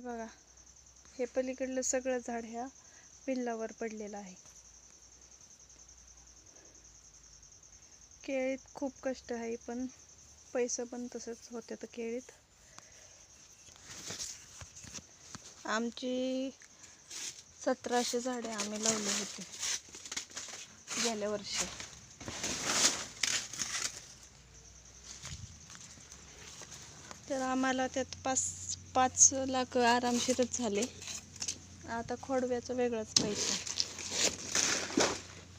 हे बघा, हे पलीकडलं सगळं झाड ह्या पिल्लावर पडलेलं आहे. केळीत खूप कष्ट आहे, पण पैसे पण तसंच होते. तर केळीत आमची 1700 झाडे आम्ही लावली होती गेल्या वर्षी. तर आम्हाला त्यात 5 लाख आरामशीरच झाले. आता खोडव्याचं वेगळंच पैसे.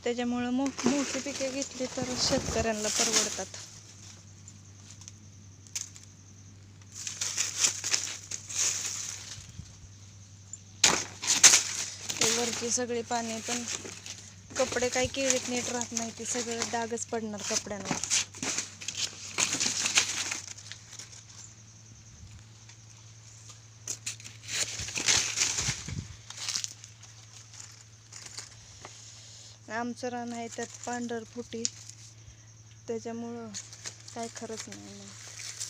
त्याच्यामुळं मोठी पिके घेतली तर शेतकऱ्यांना परवडतात. ते वरची सगळी पाणी पण कपडे काही केळीत नीट राहत नाही, ते सगळं डागच पडणार कपड्यांवर. आमचं रान आहे त्यात पांढरफुटी, त्याच्यामुळं काय खरंच नाही. मग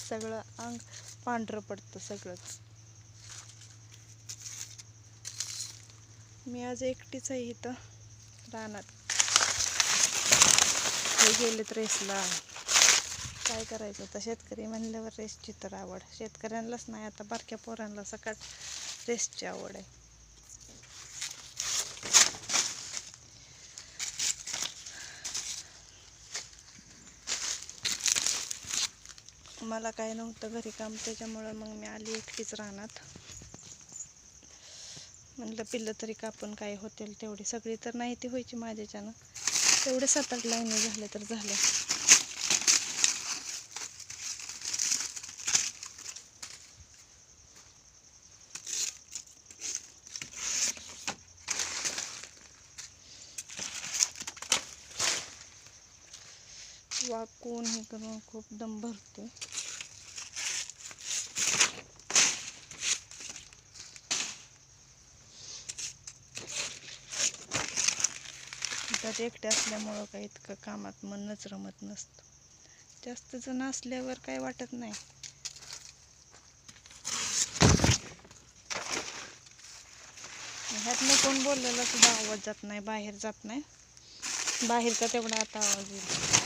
सगळं अंग पांढरं पडतं सगळंच. मी आज एकटीच आहे इथं रानात. हे गेलेत रेसला. काय करायचं आता, शेतकरी म्हणल्यावर रेसची तर आवड. शेतकऱ्यांनाच नाही, आता बारक्या पोरांना सकाळ रेसची आवड आहे. मला काय नव्हतं घरी काम, त्याच्यामुळं मग मी आली एकटीच रानात. म्हणलं पिल्लं तरी कापून काय होतील तेवढी, सगळी तर नाही ती व्हायची माझ्याच्यानं. तेवढे 7-8 लाईनी झाले तर झाले. वाकून हे करून खूप दम भरते. त्यात एकटे असल्यामुळं काही इतकं कामात मनच रमत नसतं. जास्त जण असल्यावर काय वाटत नाही. ह्यातनं कोण बोललेला सुद्धा आवाज जात नाही, बाहेर जात नाही. बाहेरचा तेवढा आता आवाज येईल.